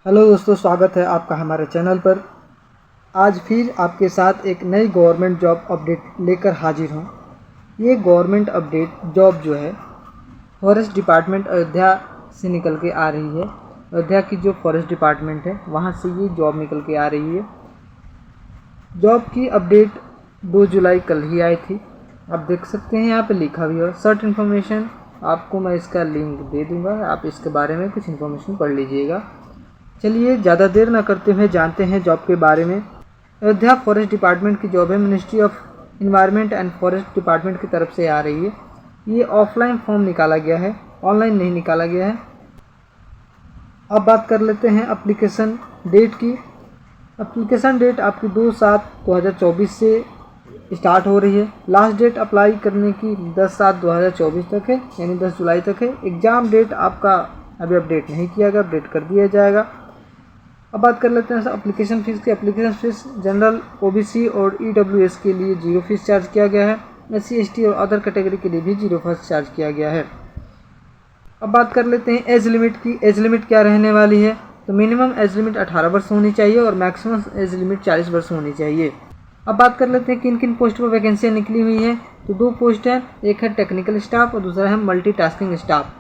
Hello दोस्तों, स्वागत है आपका हमारे चैनल पर। आज फिर आपके साथ एक नई गवर्नमेंट जॉब अपडेट लेकर हाजिर हूँ। ये गवर्नमेंट अपडेट जॉब जो है फॉरेस्ट डिपार्टमेंट अयोध्या से निकल के आ रही है। अयोध्या की जो फॉरेस्ट डिपार्टमेंट है वहाँ से ये जॉब निकल के आ रही है। जॉब की अपडेट 2 जुलाई कल ही आई थी। आप देख सकते हैं यहाँ पे लिखा भी है सर्ट इन्फॉर्मेशन। आपको मैं इसका लिंक दे दूँगा, आप इसके बारे में कुछ इन्फॉर्मेशन पढ़ लीजिएगा। चलिए ज़्यादा देर न करते हुए जानते हैं जॉब के बारे में। अयोध्या फॉरेस्ट डिपार्टमेंट की जॉब है, ministry of environment and forest department की तरफ से आ रही है। ये ऑफलाइन फॉर्म निकाला गया है, ऑनलाइन नहीं निकाला गया है। अब बात कर लेते हैं एप्लीकेशन डेट की। एप्लीकेशन डेट आपकी 2/7/2024 से स्टार्ट हो रही है। लास्ट डेट अप्लाई करने की 10/7/2024 तक है, यानी 10 जुलाई तक है। एग्ज़ाम डेट आपका अभी अपडेट नहीं किया गया, अपडेट कर दिया जाएगा। अब बात कर लेते हैं एप्लीकेशन फ़ीस की। एप्लीकेशन फ़ीस जनरल, ओबीसी और ईडब्ल्यूएस के लिए 0 फीस चार्ज किया गया है। एससी, एसटी और अदर कैटेगरी के लिए भी 0 फीस चार्ज किया गया है। अब बात कर लेते हैं एज लिमिट की। एज लिमिट क्या रहने वाली है, तो मिनिमम एज लिमिट 18 वर्ष होनी चाहिए और मैक्सिमम एज लिमिट 40 वर्ष होनी चाहिए। अब बात कर लेते हैं किन किन पोस्ट पर वैकेंसियाँ निकली हुई हैं। तो 2 पोस्ट हैं, एक है टेक्निकल स्टाफ और दूसरा है मल्टीटास्किंग स्टाफ।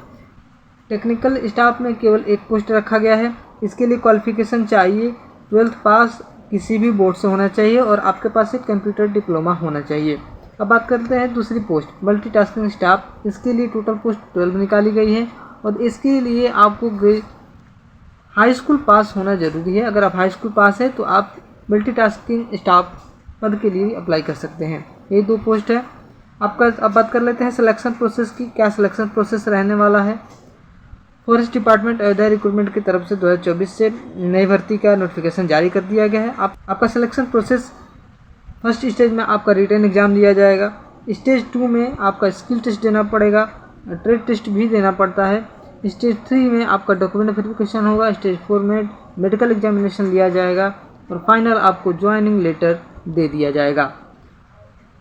टेक्निकल स्टाफ में केवल 1 पोस्ट रखा गया है। इसके लिए क्वालिफिकेशन चाहिए 12th पास किसी भी बोर्ड से होना चाहिए और आपके पास एक कंप्यूटर डिप्लोमा होना चाहिए। अब बात करते हैं दूसरी पोस्ट मल्टीटास्किंग स्टाफ। इसके लिए टोटल पोस्ट 12 निकाली गई है और इसके लिए आपको हाई स्कूल पास होना ज़रूरी है। अगर आप हाई स्कूल पास है तो आप मल्टीटास्किंग स्टाफ पद के लिए अप्लाई कर सकते हैं। ये 2 पोस्ट है आपका। अब बात कर लेते हैं सिलेक्शन प्रोसेस की। क्या सिलेक्शन प्रोसेस रहने वाला है। फॉरेस्ट डिपार्टमेंट अयोध्या रिक्रूटमेंट की तरफ से 2024 से नई भर्ती का नोटिफिकेशन जारी कर दिया गया है। आपका सिलेक्शन प्रोसेस फर्स्ट स्टेज में आपका रिटन एग्जाम दिया जाएगा। स्टेज 2 में आपका स्किल टेस्ट देना पड़ेगा, ट्रेड टेस्ट भी देना पड़ता है। स्टेज 3 में आपका डॉक्यूमेंट वेरिफिकेशन होगा। स्टेज 4 में मेडिकल एग्जामिनेशन लिया जाएगा और फाइनल आपको ज्वाइनिंग लेटर दे दिया जाएगा।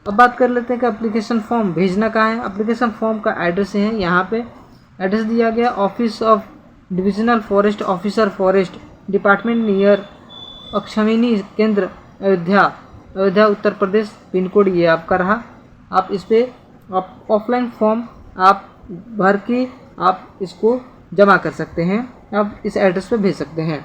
अब बात कर लेते हैं कि एप्लीकेशन फॉर्म भेजना कहाँ है। एप्लीकेशन फॉर्म का एड्रेस है, यहाँ पे एड्रेस दिया गया office of divisional forest officer forest department near अक्षमिनी केंद्र अयोध्या उत्तर प्रदेश। पिन कोड ये आपका रहा। आप इस पर आप ऑफलाइन फॉर्म आप भर के आप इसको जमा कर सकते हैं। आप इस एड्रेस पे भेज सकते हैं।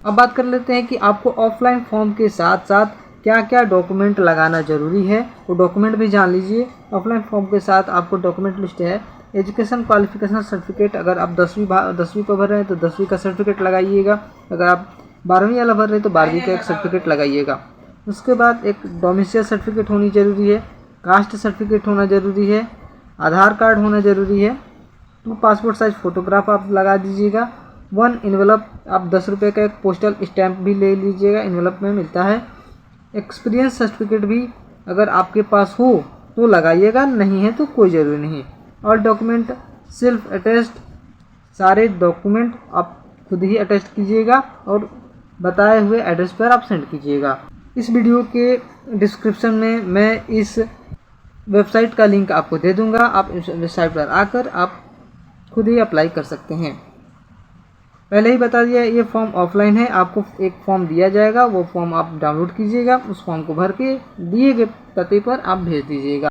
अब बात कर लेते हैं कि आपको ऑफलाइन फॉर्म के साथ साथ क्या क्या डॉक्यूमेंट लगाना ज़रूरी है, वो डॉक्यूमेंट भी जान लीजिए। ऑफलाइन फॉर्म के साथ आपको डॉक्यूमेंट लिस्ट है एजुकेशन क्वालिफिकेशन सर्टिफिकेट। अगर आप 10वीं पर भर रहे हैं तो 10वीं का सर्टिफिकेट लगाइएगा। अगर आप 12वीं वाला भर रहे हैं तो 12वीं का एक सर्टिफिकेट लगाइएगा। उसके बाद एक डोमिसाइल सर्टिफिकेट होनी ज़रूरी है, कास्ट सर्टिफिकेट होना ज़रूरी है, आधार कार्ड होना ज़रूरी है, 2 पासपोर्ट साइज फ़ोटोग्राफ आप लगा दीजिएगा। 1 इन्वेलप आप 10 रुपये का एक पोस्टल स्टैम्प भी ले लीजिएगा, इन्वेलप में मिलता है। एक्सपीरियंस सर्टिफिकेट भी अगर आपके पास हो तो लगाइएगा, नहीं है तो कोई ज़रूरी नहीं। और डॉक्यूमेंट सेल्फ अटेस्ट, सारे डॉक्यूमेंट आप खुद ही अटेस्ट कीजिएगा और बताए हुए एड्रेस पर आप सेंड कीजिएगा। इस वीडियो के डिस्क्रिप्शन में मैं इस वेबसाइट का लिंक आपको दे दूंगा। आप इस वेबसाइट पर आकर आप खुद ही अप्लाई कर सकते हैं। पहले ही बता दिया ये फॉर्म ऑफलाइन है। आपको एक फॉर्म दिया जाएगा, वो फॉर्म आप डाउनलोड कीजिएगा, उस फॉर्म को भर के दिए गए पते पर आप भेज दीजिएगा।